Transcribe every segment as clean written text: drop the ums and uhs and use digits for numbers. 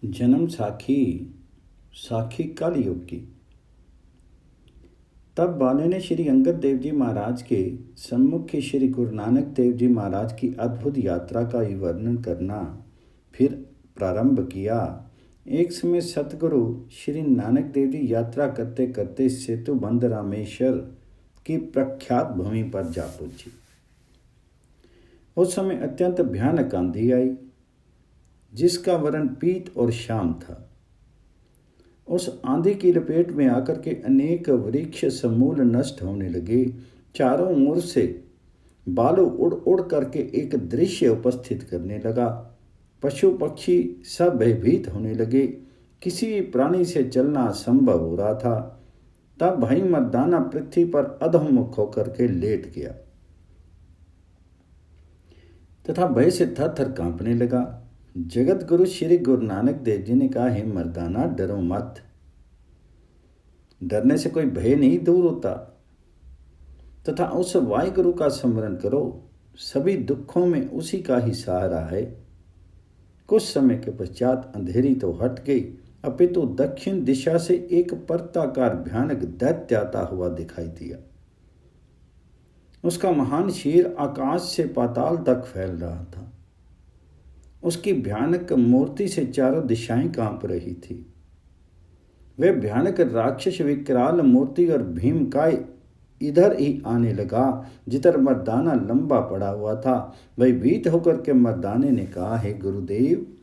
जन्म साखी साखी कल युग की। तब बाले ने श्री अंगद देव जी महाराज के सम्मुख श्री गुरु नानक देव जी महाराज की अद्भुत यात्रा का वर्णन करना फिर प्रारंभ किया। एक समय सतगुरु श्री नानक देव जी यात्रा करते करते सेतुबंध रामेश्वर की प्रख्यात भूमि पर जा पहुंची। उस समय अत्यंत भयानक आंधी आई, जिसका वर्ण पीत और शाम था। उस आंधी की लपेट में आकर के अनेक वृक्ष समूल नष्ट होने लगे। चारों ओर से बालू उड़ उड़ करके एक दृश्य उपस्थित करने लगा। पशु पक्षी सब भयभीत होने लगे। किसी भी प्राणी से चलना असंभव हो रहा था। तब भाई मर्दाना पृथ्वी पर अधोमुख होकर के लेट गया तथा भय से थर-थर कांपने लगा। जगत गुरु श्री गुरु नानक देव जी ने कहा, हे मर्दाना, डरो मत। डरने से कोई भय नहीं दूर होता तथा उस वाहिगुरु का स्मरण करो। सभी दुखों में उसी का ही सहारा है। कुछ समय के पश्चात अंधेरी तो हट गई, अपितु दक्षिण दिशा से एक पर्वताकार भयानक दैत्य आता हुआ दिखाई दिया। उसका महान शीर आकाश से पाताल तक फैल रहा था। उसकी भयानक मूर्ति से चारों दिशाएं कांप रही थी। वह भयानक राक्षस विकराल मूर्ति और भीमकाय इधर ही आने लगा जिधर मर्दाना लंबा पड़ा हुआ था। भयभीत होकर के मर्दाने ने कहा, हे गुरुदेव,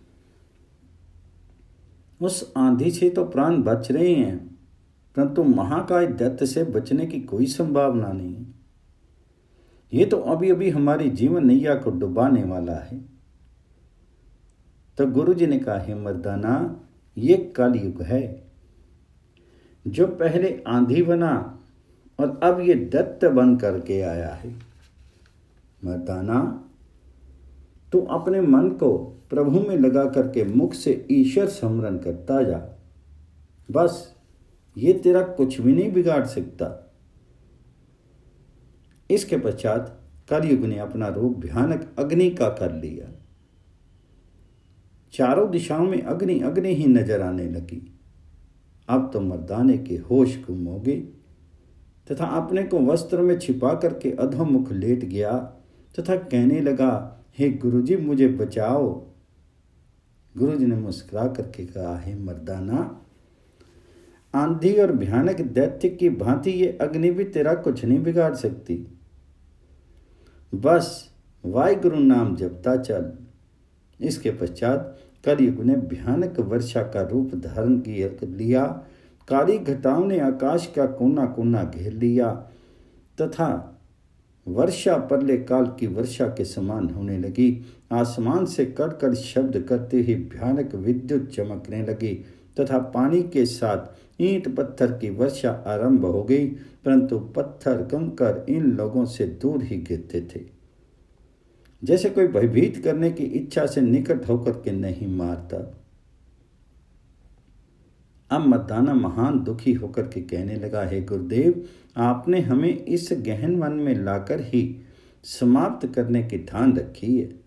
उस आंधी से तो प्राण बच रहे हैं, परंतु महाकाय दैत्य से बचने की कोई संभावना नहीं। ये तो अभी अभी हमारी जीवन नैया को डुबाने वाला है। तो गुरु जी ने कहा, हे मर्दाना, ये कलयुग है। जो पहले आंधी बना और अब ये दैत्य बन करके आया है। मर्दाना, तू अपने मन को प्रभु में लगा करके मुख से ईश्वर स्मरण करता जा। बस ये तेरा कुछ भी नहीं बिगाड़ सकता। इसके पश्चात कलयुग ने अपना रूप भयानक अग्नि का कर लिया। चारों दिशाओं में अग्नि अग्नि ही नजर आने लगी। अब तो मर्दाने के होश गुम हो गए तथा अपने को वस्त्र में छिपा करके अधोमुख लेट गया तथा कहने लगा, हे गुरुजी, मुझे बचाओ। गुरुजी ने मुस्कुरा करके कहा, हे मर्दाना, आंधी और भयानक दैत्य की भांति ये अग्नि भी तेरा कुछ नहीं बिगाड़ सकती। बस वाहिगुरु नाम जपता चल। इसके पश्चात कलयुग ने भयानक वर्षा का रूप धारण लिया। काली घटाओं ने आकाश का कोना कोना घेर लिया तथा वर्षा परले काल की वर्षा के समान होने लगी। आसमान से कड़कड़ शब्द करते ही भयानक विद्युत चमकने लगी तथा पानी के साथ ईंट पत्थर की वर्षा आरंभ हो गई, परंतु पत्थर कंकर इन लोगों से दूर ही गिरते थे, जैसे कोई भयभीत करने की इच्छा से निकट होकर के नहीं मारता। अब मर्दाना महान दुखी होकर के कहने लगा, हे गुरुदेव, आपने हमें इस गहन वन में लाकर ही समाप्त करने की ठान रखी है।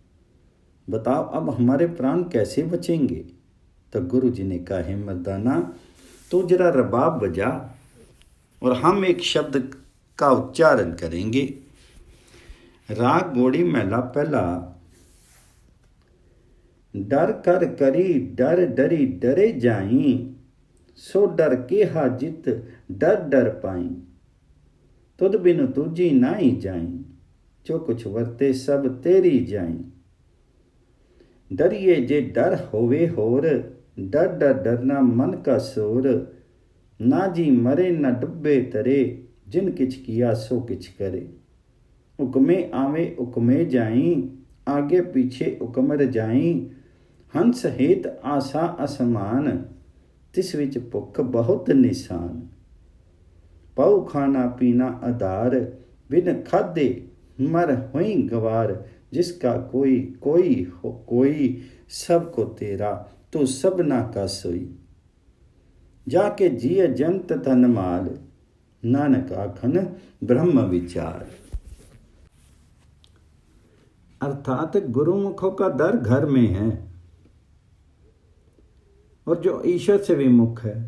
बताओ अब हमारे प्राण कैसे बचेंगे। तो गुरु जी ने कहा, हे मर्दाना, तो जरा रबाब बजा और हम एक शब्द का उच्चारण करेंगे। राग घोड़ी महला पहला। डर कर करी डर डरी डरे जाई, सो डर के हाजित डर डर पाई। तुद बिनु तुझी नाई जाई, जो कुछ वर्ते सब तेरी जाई। डरिए जे डर होवे होर, डर डर डरना मन का सोर। ना जी मरे न डुबे तरे, जिन किछ किया सो किछ करे। उकमे आवे उकमे जाई, आगे पीछे उकमर जाई। हंस हेत आशा असमान, तिस विच भुख बहुत निशान। पौ खाना पीना आधार, बिन खादे मर हुई गवार। जिसका कोई कोई हो कोई, सबको तेरा तो सबना का सोई। जाके जिय जंत धन माल, नानक आखन ब्रह्म विचार। अर्थात गुरुमुखों का दर घर में है। और जो ईश्वर से विमुख है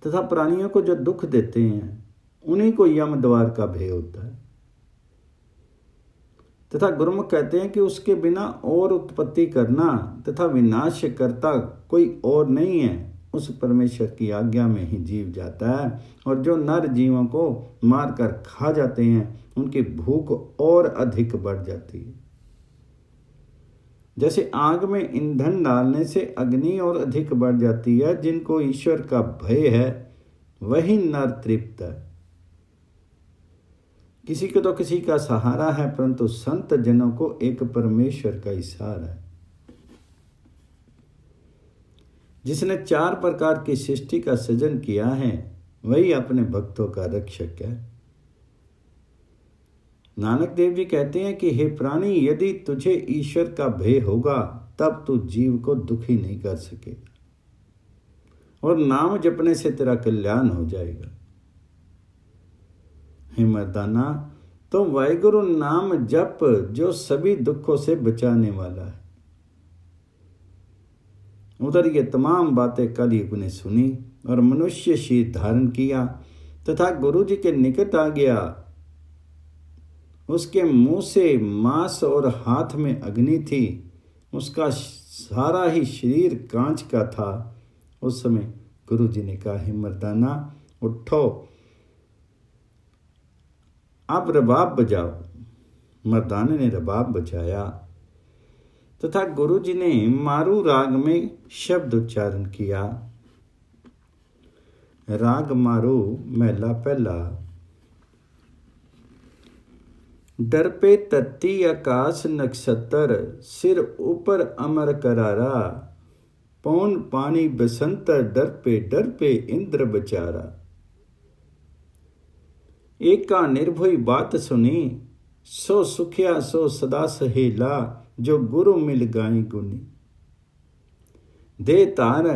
तथा प्राणियों को जो दुख देते हैं, उन्हीं को यम द्वार का भय होता है। तथा गुरुमुख कहते हैं कि उसके बिना और उत्पत्ति करना तथा विनाश करता कोई और नहीं है। उस परमेश्वर की आज्ञा में ही जीव जाता है, और जो नर जीवों को मारकर खा जाते हैं, उनकी भूख और अधिक बढ़ जाती है। जैसे आग में ईंधन डालने से अग्नि और अधिक बढ़ जाती है, जिनको ईश्वर का भय है वही नर तृप्त है। किसी को तो किसी का सहारा है, परंतु संत जनों को एक परमेश्वर का ही सहारा है। जिसने 4 प्रकार की सृष्टि का सृजन किया है, वही अपने भक्तों का रक्षक है। नानक देव जी कहते हैं कि हे प्राणी, यदि तुझे ईश्वर का भय होगा तब तू जीव को दुखी नहीं कर सकेगा, और नाम जपने से तेरा कल्याण हो जाएगा। हे मर्दाना, तो वाहिगुरु नाम जप, जो सभी दुखों से बचाने वाला है। उधर ये तमाम बातें कलयुग ने सुनी और मनुष्य शीर धारण किया तथा गुरु जी के निकट आ गया। उसके मुंह से मांस और हाथ में अग्नि थी। उसका सारा ही शरीर कांच का था। उस समय गुरु जी ने कहा, हे मर्दाना उठो, अब रबाब बजाओ। मर्दाने ने रबाब बजाया तथा गुरु जी ने मारू राग में शब्द उच्चारण किया। राग मारू महला पहला। डर पे तत्ती आकाश नक्षत्र, सिर ऊपर अमर करारा। पौन पानी बसंत, डर पे इंद्र बचारा। एक का निर्भय बात सुनी, सो सुखिया सो सदा सहेला। जो गुरु मिल गाई गुनी। दे तार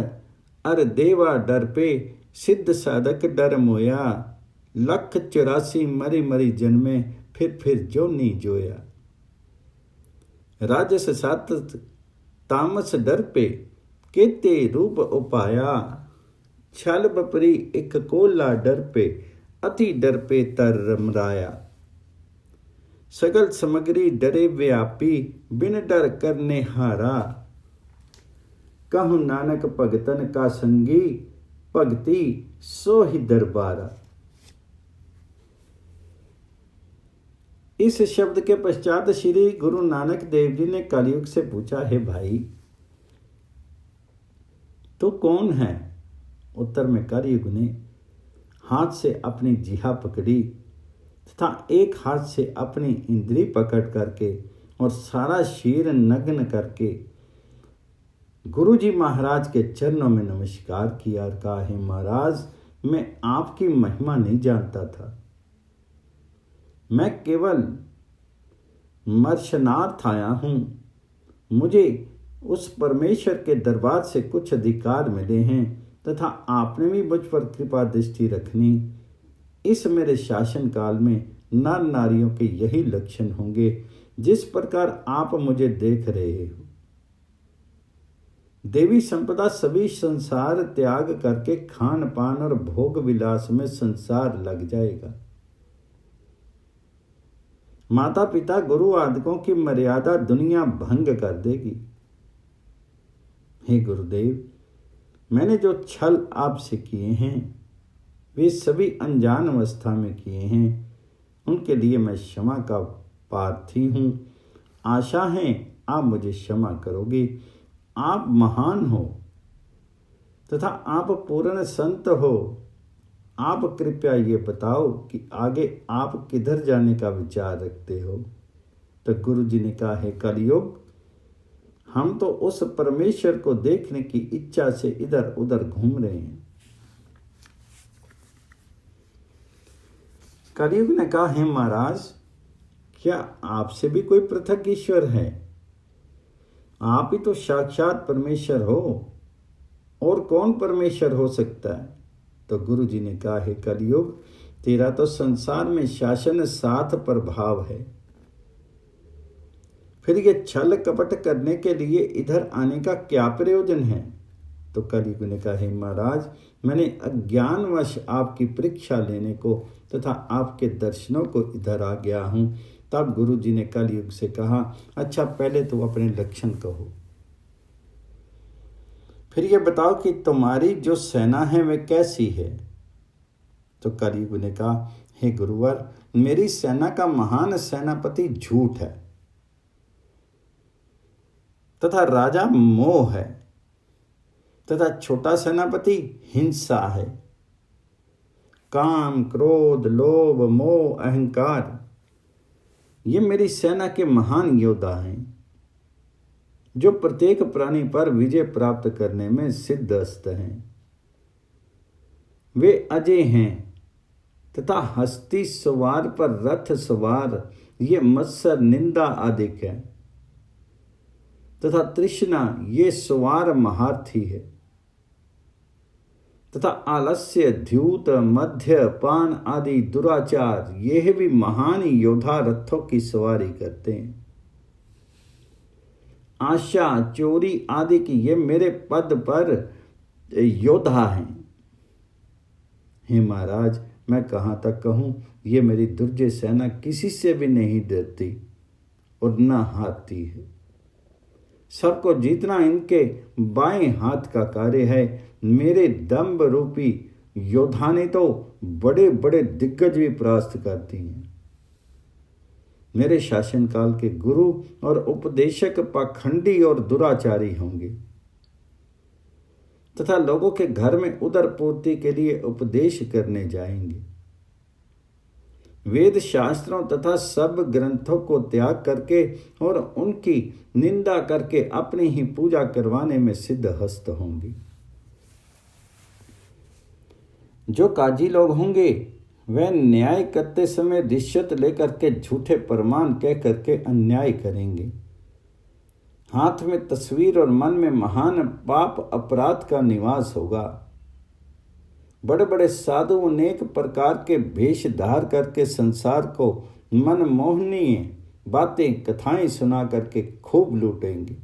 अर देवा डर पे, सिद्ध साधक डर मोया। 184 मरी मरी जन्मे, फिर जोनी जोया। राजस सात तामस डर पे, केते रूप उपाया। छल बपरी एक कोला डर पे, अति डर पे तर रमराया। सगल समग्री डरे व्यापी, बिन डर करने हारा। कहूँ नानक भगतन का संगी, भगति सो ही दरबारा। इस शब्द के पश्चात श्री गुरु नानक देव जी ने कलयुग से पूछा, हे भाई तू कौन है? उत्तर में कलयुग ने हाथ से अपनी जिहा पकड़ी तथा एक हाथ से अपनी इंद्री पकड़ करके और सारा शरीर नग्न करके गुरु जी महाराज के चरणों में नमस्कार किया और कहा, हे महाराज, मैं आपकी महिमा नहीं जानता था। मैं केवल मर्शनार्थ आया हूँ। मुझे उस परमेश्वर के दरबार से कुछ अधिकार मिले हैं तथा आपने भी मुझ पर कृपा दृष्टि रखनी। इस मेरे शासन काल में नर नारियों के यही लक्षण होंगे जिस प्रकार आप मुझे देख रहे हो। देवी संपदा सभी संसार त्याग करके खान पान और भोग विलास में संसार लग जाएगा। माता पिता गुरु आदिकों की मर्यादा दुनिया भंग कर देगी। हे गुरुदेव, मैंने जो छल आपसे किए हैं वे सभी अनजान अवस्था में किए हैं। उनके लिए मैं क्षमा का प्रार्थी हूँ। आशा है आप मुझे क्षमा करोगे। आप महान हो तथा आप पूर्ण संत हो। आप कृपया ये बताओ कि आगे आप किधर जाने का विचार रखते हो? तो गुरु जी ने कहा, है कलयुग, हम तो उस परमेश्वर को देखने की इच्छा से इधर उधर घूम रहे हैं। कलयुग ने कहा, हे महाराज, क्या आपसे भी कोई पृथक ईश्वर है? आप ही तो साक्षात परमेश्वर हो, और कौन परमेश्वर हो सकता है? तो गुरु जी ने कहा, हे कलयुग, तेरा तो संसार में शासन साथ प्रभाव है। फिर ये छल कपट करने के लिए इधर आने का क्या प्रयोजन है? तो कलयुग ने कहा, हे महाराज, मैंने अज्ञानवश आपकी परीक्षा लेने को तथा आपके दर्शनों को इधर आ गया हूँ। तब गुरु जी ने कलयुग से कहा, अच्छा पहले तो अपने लक्षण कहो, फिर ये बताओ कि तुम्हारी जो सेना है वह कैसी है। तो कलयुग ने कहा, हे गुरुवर, मेरी सेना का महान सेनापति झूठ है तथा राजा मोह है तथा छोटा सेनापति हिंसा है। काम, क्रोध, लोभ, मोह, अहंकार, ये मेरी सेना के महान योद्धा हैं जो प्रत्येक प्राणी पर विजय प्राप्त करने में सिद्धहस्त हैं। वे अजय हैं तथा हस्ती सवार पर रथ सवार ये मत्सर निंदा आदिक है तथा तृष्णा ये सवार महारथी है तथा आलस्य, द्यूत, मध्य, पान आदि दुराचार यह भी महान योद्धा रथों की सवारी करते हैं। आशा, चोरी आदि की ये मेरे पद पर योद्धा हैं। हे महाराज, मैं कहाँ तक कहूँ, ये मेरी दुर्जय सेना किसी से भी नहीं डरती और न हारती है। सबको जीतना इनके बाएं हाथ का कार्य है। मेरे दम्भ रूपी योद्धा ने तो बड़े बड़े दिग्गज भी परास्त करती हैं। मेरे शासनकाल के गुरु और उपदेशक पाखंडी और दुराचारी होंगे तथा लोगों के घर में उदर पूर्ति के लिए उपदेश करने जाएंगे। वेद शास्त्रों तथा सब ग्रंथों को त्याग करके और उनकी निंदा करके अपनी ही पूजा करवाने में सिद्धहस्त होंगे। जो काजी लोग होंगे वह न्याय करते समय रिश्वत लेकर के झूठे प्रमाण कह करके अन्याय करेंगे। हाथ में तस्वीर और मन में महान पाप अपराध का निवास होगा। बड़े बड़े साधु अनेक प्रकार के वेश धार करके संसार को मनमोहनीय बातें कथाएं सुना करके खूब लूटेंगे।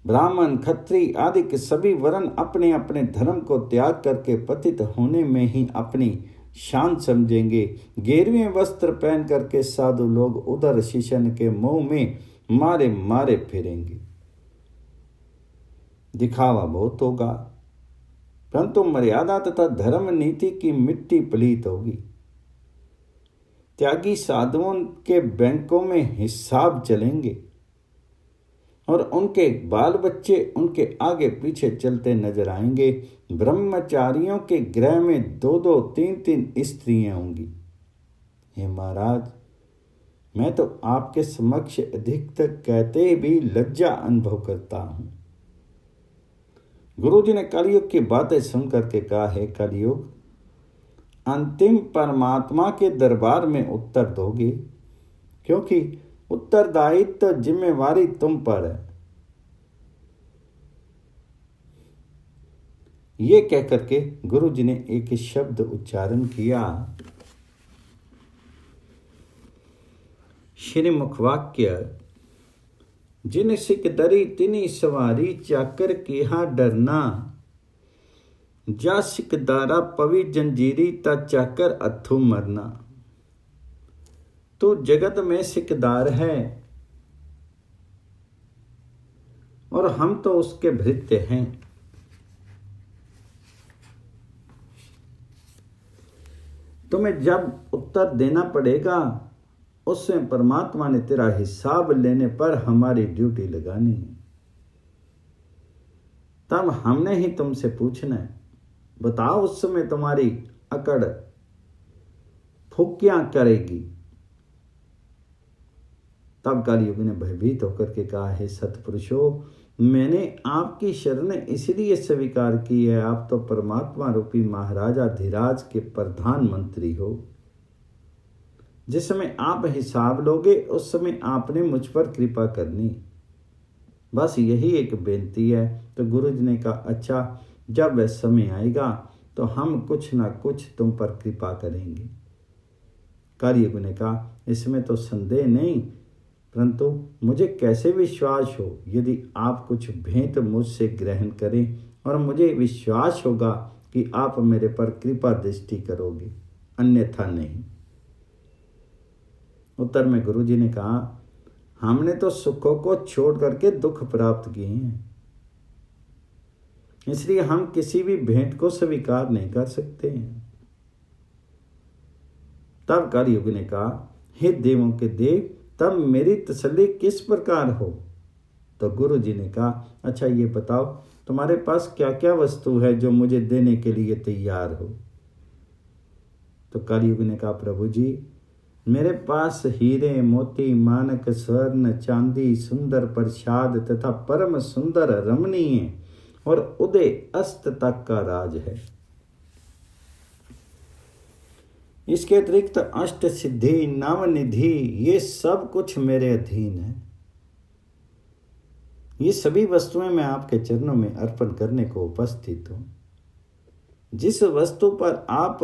ब्राह्मण, खत्री आदि के सभी वर्ण अपने अपने धर्म को त्याग करके पतित होने में ही अपनी शान समझेंगे। गेरुए वस्त्र पहन करके साधु लोग उधर शिशन के मुंह में मारे मारे फिरेंगे। दिखावा बहुत होगा, परंतु मर्यादा तथा धर्म नीति की मिट्टी पलीत होगी। त्यागी साधुओं के बैंकों में हिसाब चलेंगे और उनके बाल बच्चे उनके आगे पीछे चलते नजर आएंगे। ब्रह्मचारियों के गृह में 2-2, 3-3 स्त्रियां होंगी। हे महाराज, मैं तो आपके समक्ष अधिकतर कहते भी लज्जा अनुभव करता हूं। गुरु जी ने कलयुग की बातें सुन करके कहा, है कलयुग, अंतिम परमात्मा के दरबार में उत्तर दोगे, क्योंकि उत्तरदायित्व जिम्मेवारी तुम पर है। ये कह करके गुरु जी ने एक शब्द उच्चारण किया। श्री मुखवाक्य, जिन सिकदरी तिनी सवारी, चाकर केहा डरना, जा सिकदारा पवी जंजीरी, ता चाकर अथू मरना। तो जगत में सिकदार है और हम तो उसके भृत्य हैं। तुम्हें जब उत्तर देना पड़ेगा उसमें परमात्मा ने तेरा हिसाब लेने पर हमारी ड्यूटी लगानी है। तब हमने ही तुमसे पूछना है, बताओ उस समय तुम्हारी अकड़ फुकियां करेगी। तब कलयुग ने भयभीत होकर के कहा, हे सतपुरुषों, मैंने आपकी शरण इसलिए स्वीकार की है, आप तो परमात्मा रूपी महाराजा धीराज के प्रधानमंत्री हो। जिस समय आप हिसाब लोगे उस समय आपने मुझ पर कृपा करनी, बस यही एक बेनती है। तो गुरु जी ने कहा, अच्छा, जब वह समय आएगा तो हम कुछ ना कुछ तुम पर कृपा करेंगे। कलयुग ने कहा, इसमें तो संदेह नहीं, परंतु मुझे कैसे विश्वास हो यदि आप कुछ भेंट मुझसे ग्रहण करें और मुझे विश्वास होगा कि आप मेरे पर कृपा दृष्टि करोगे, अन्यथा नहीं। उत्तर में गुरुजी ने कहा, हमने तो सुखों को छोड़ करके दुख प्राप्त किए हैं, इसलिए हम किसी भी भेंट को स्वीकार नहीं कर सकते हैं। तब कलयुग ने कहा, हे देवों के देव, तब मेरी तसल्ली किस प्रकार हो? तो गुरु जी ने कहा, अच्छा ये बताओ तुम्हारे पास क्या क्या वस्तु है जो मुझे देने के लिए तैयार हो? तो कलयुग ने कहा, प्रभु जी मेरे पास हीरे मोती मानक स्वर्ण चांदी सुंदर प्रसाद तथा परम सुंदर रमणीय और उदय अस्त तक का राज है। इसके अतिरिक्त अष्ट सिद्धि नवनिधि ये सब कुछ मेरे अधीन है। ये सभी वस्तुएं मैं आपके चरणों में अर्पण करने को उपस्थित हूं। जिस वस्तु पर आप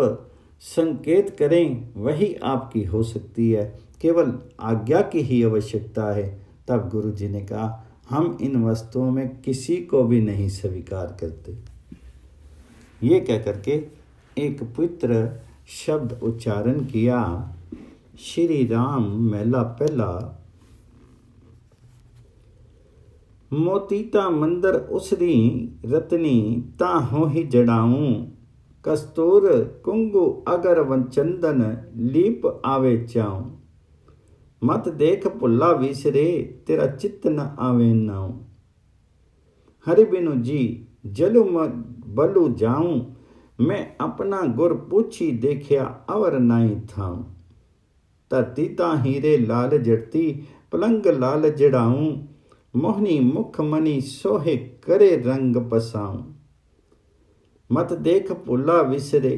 संकेत करें वही आपकी हो सकती है, केवल आज्ञा की ही आवश्यकता है। तब गुरु जी ने कहा, हम इन वस्तुओं में किसी को भी नहीं स्वीकार करते। ये कह करके एक पवित्र शब्द उच्चारण किया, श्री राम महला पहला। मोतीता मंदर उसरी रतनी ताहो ही जड़ाऊं, कस्तूर कुंगु अगर वंचंदन लीप आवे चाऊं। मत देख पुल्ला विसरे तेरा चित्त न आवे नाऊं। हरि बिनु जी जलु बलु जाऊं, मैं अपना गुर पूछी देखिया अवर नाई थाऊं। धरती ता हीरे लाल जड़ती पलंग लाल जड़ाऊं, मोहनी मुख मनी सोहे करे रंग पसाऊं। मत देख पुल्ला विसरे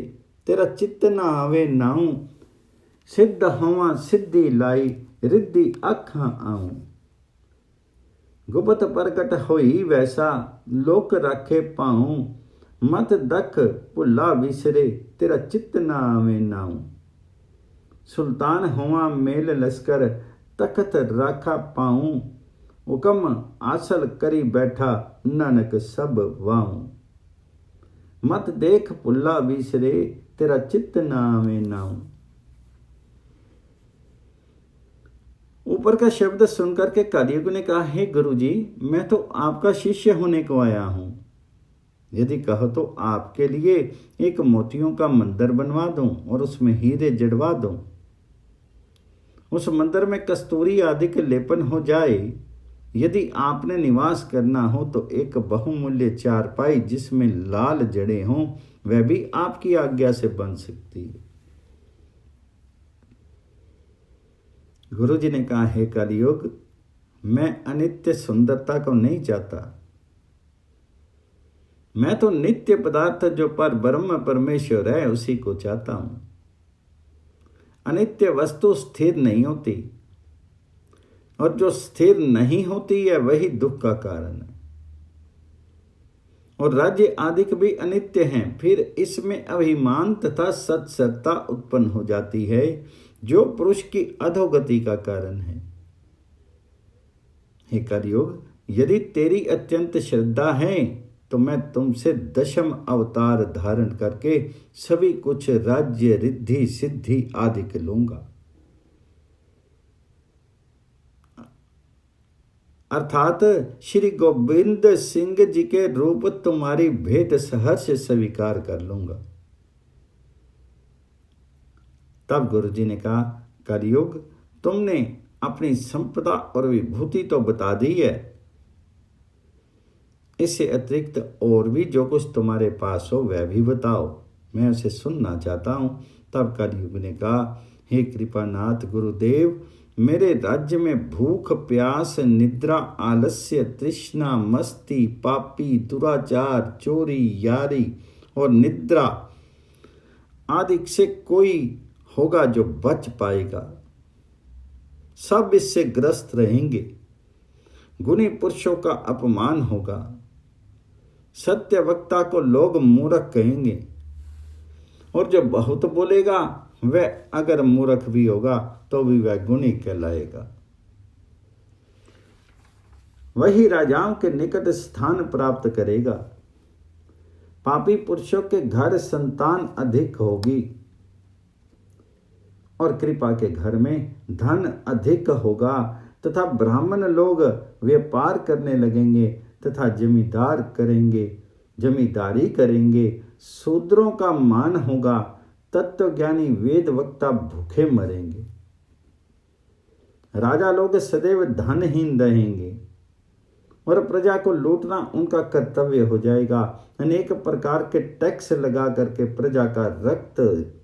तेरा चित्त न आवे नाऊं, सिद्ध होवा सिद्धि लाई रिद्धि आखां आऊं। गुपत प्रकट होई वैसा लोक राखे पाऊं, मत दख पुल्ला विसरे तेरा चित्त न आवे नाऊं। सुल्तान होवा मेल लश्कर तखत राखा पाऊं, हुक्म आसल करी बैठा नानक सब वाऊं। मत देख पुल्ला विसरे तेरा चित्त न आवे नाऊं। ऊपर का शब्द सुनकर के कलयुग ने कहा, हे गुरु जी मैं तो आपका शिष्य होने को आया हूं। यदि कहो तो आपके लिए एक मोतियों का मंदिर बनवा दूं और उसमें हीरे जड़वा दूं। उस मंदिर में कस्तूरी आदि के लेपन हो जाए। यदि आपने निवास करना हो तो एक बहुमूल्य चारपाई जिसमें लाल जड़े हों वह भी आपकी आज्ञा से बन सकती है। गुरु जी ने कहा, हे कलयुग मैं अनित्य सुंदरता को नहीं चाहता। मैं तो नित्य पदार्थ जो पर ब्रह्म परमेश्वर है उसी को चाहता हूं। अनित्य वस्तु स्थिर नहीं होती और जो स्थिर नहीं होती है वही दुख का कारण है। और राज्य आदि भी अनित्य हैं, फिर इसमें अभिमान तथा सत्सरता उत्पन्न हो जाती है जो पुरुष की अधोगति का कारण है। हे कलयुग यदि तेरी अत्यंत श्रद्धा है तो मैं तुमसे दशम अवतार धारण करके सभी कुछ राज्य रिद्धि सिद्धि आदि के लूंगा। अर्थात श्री गोविंद सिंह जी के रूप तुम्हारी भेंट सहर्ष स्वीकार कर लूंगा। तब गुरु जी ने कहा, कलयुग तुमने अपनी संपदा और विभूति तो बता दी है, इससे अतिरिक्त और भी जो कुछ तुम्हारे पास हो वह भी बताओ, मैं उसे सुनना चाहता हूं। तब कलयुग ने कहा, हे कृपानाथ गुरुदेव मेरे राज्य में भूख प्यास निद्रा आलस्य तृष्णा मस्ती पापी दुराचार चोरी यारी और निद्रा आदि से कोई होगा जो बच पाएगा। सब इससे ग्रस्त रहेंगे। गुणी पुरुषों का अपमान होगा। सत्य वक्ता को लोग मूर्ख कहेंगे और जो बहुत बोलेगा वह अगर मूर्ख भी होगा तो भी वह गुणी कहलाएगा। वही राजाओं के निकट स्थान प्राप्त करेगा। पापी पुरुषों के घर संतान अधिक होगी और कृपा के घर में धन अधिक होगा, तथा ब्राह्मण लोग व्यापार करने लगेंगे तथा जमींदारी करेंगे। शूद्रों का मान होगा, तत्वज्ञानी वेद वक्ता भूखे मरेंगे। राजा लोग सदैव धनहीन रहेंगे और प्रजा को लूटना उनका कर्तव्य हो जाएगा। अनेक प्रकार के टैक्स लगा करके प्रजा का रक्त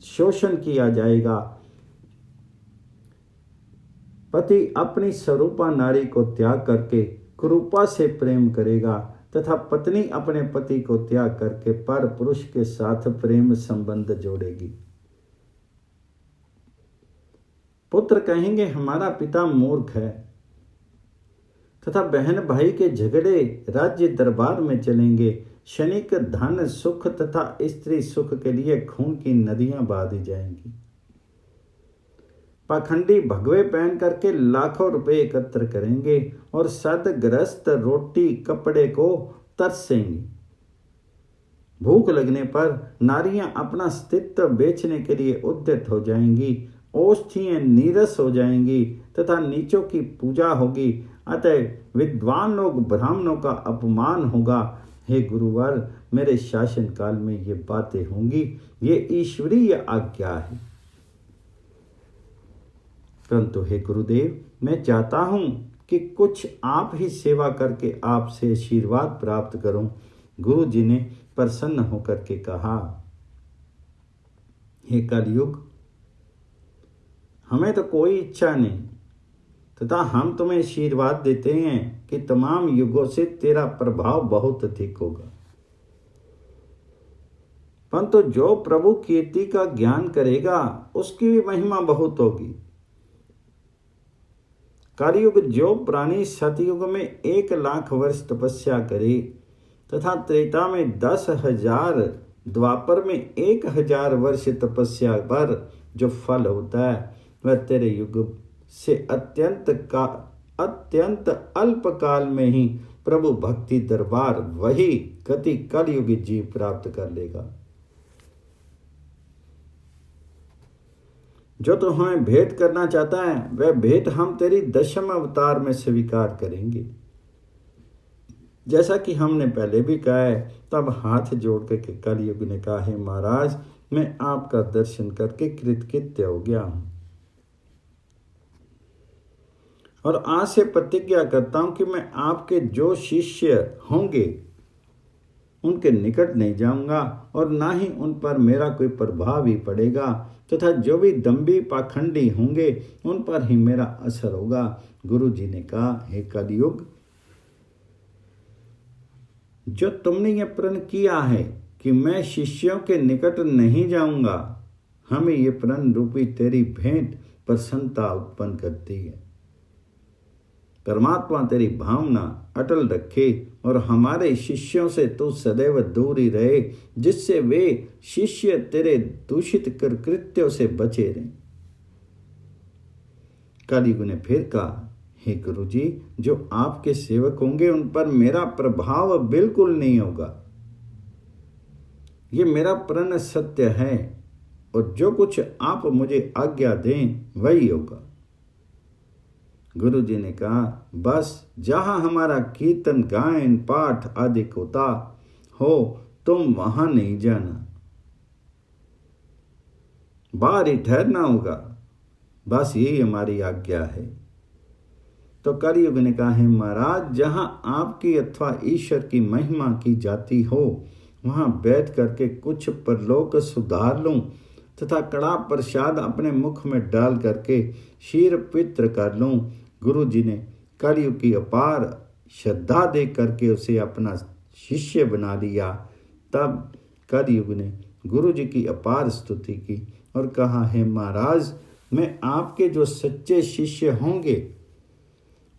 शोषण किया जाएगा। पति अपनी स्वरूपा नारी को त्याग करके कुरूपा से प्रेम करेगा तथा पत्नी अपने पति को त्याग करके पर पुरुष के साथ प्रेम संबंध जोड़ेगी। पुत्र कहेंगे हमारा पिता मूर्ख है, तथा बहन भाई के झगड़े राज्य दरबार में चलेंगे। क्षणिक धन सुख तथा स्त्री सुख के लिए खून की नदियां बहा दी जाएंगी। पाखंडी भगवे पहन करके लाखों रुपए एकत्र करेंगे और सदग्रस्त रोटी कपड़े को तरसेंगे। भूख लगने पर नारियां अपना अस्तित्व बेचने के लिए उद्यत हो जाएंगी। औषधियां नीरस हो जाएंगी तथा नीचों की पूजा होगी। अतः विद्वान लोग ब्राह्मणों का अपमान होगा। हे गुरुवर, मेरे शासन काल में ये बातें होंगी। ये ईश्वरीय आज्ञा है। परंतु हे गुरुदेव, मैं चाहता हूं कि कुछ आप ही सेवा करके आपसे आशीर्वाद प्राप्त करूं। गुरु जी ने प्रसन्न होकर के कहा, हे कलयुग, हमें तो कोई इच्छा नहीं, तथा हम तुम्हें आशीर्वाद देते हैं कि तमाम युगों से तेरा प्रभाव बहुत अधिक होगा। परंतु जो प्रभु कीर्ति का ज्ञान करेगा उसकी भी महिमा बहुत होगी। कलयुग जो प्राणी सतयुग में 1,00,000 वर्ष तपस्या करे तथा त्रेता में 10,000, द्वापर में 1,000 वर्ष तपस्या पर जो फल होता है वह तेरे युग से अत्यंत अल्प काल में ही प्रभु भक्ति दरबार वही गति कलयुगी जीव प्राप्त कर लेगा। जो तो हमें भेंट करना चाहता है वह भेंट हम तेरी 10वें अवतार में स्वीकार करेंगे। जैसा कि हमने पहले भी कहा है, तब हाथ जोड़ के कलयुग ने कहा, है महाराज, मैं आपका दर्शन करके कृतकृत्य हो गया हूं और आज से प्रतिज्ञा करता हूं कि मैं आपके जो शिष्य होंगे उनके निकट नहीं जाऊंगा और ना ही उन पर मेरा कोई प्रभाव ही पड़ेगा, तथा जो भी दंभी पाखंडी होंगे उन पर ही मेरा असर होगा। गुरु जी ने कहा, हे कलयुग, जो तुमने ये प्रण किया है कि मैं शिष्यों के निकट नहीं जाऊंगा, हमें ये प्रण रूपी तेरी भेंट प्रसन्नता उत्पन्न करती है। परमात्मा तेरी भावना अटल रखे और हमारे शिष्यों से तू सदैव दूर ही रहे, जिससे वे शिष्य तेरे दूषित कृत्यों से बचे रहें। कलयुग ने फिर कहा, हे गुरु जी, जो आपके सेवक होंगे उन पर मेरा प्रभाव बिल्कुल नहीं होगा। ये मेरा प्रण सत्य है और जो कुछ आप मुझे आज्ञा दें वही होगा। गुरु जी ने कहा, बस जहां हमारा कीर्तन गायन पाठ आदि होता हो तुम वहां नहीं जाना, बाहर ही ठहरना होगा, बस यही हमारी आज्ञा है। तो कलयुग ने कहा, है महाराज, जहां आपकी अथवा ईश्वर की महिमा की जाती हो वहां बैठ करके कुछ परलोक सुधार लूं तथा कड़ा प्रसाद अपने मुख में डाल करके शीर पित्र कर लूं। गुरु जी ने कलयुग की अपार श्रद्धा दे करके उसे अपना शिष्य बना लिया। तब कलयुग ने गुरु जी की अपार स्तुति की और कहा, हे महाराज, मैं आपके जो सच्चे शिष्य होंगे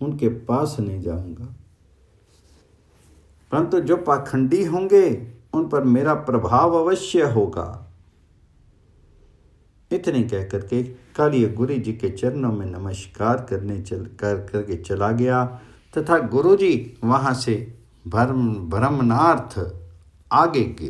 उनके पास नहीं जाऊंगा, परंतु जो पाखंडी होंगे उन पर मेरा प्रभाव अवश्य होगा। इतने कह करके कलयुग गुरु जी के चरणों में नमस्कार करके चला गया। तथा गुरुजी वहाँ से भ्रमणार्थ आगे के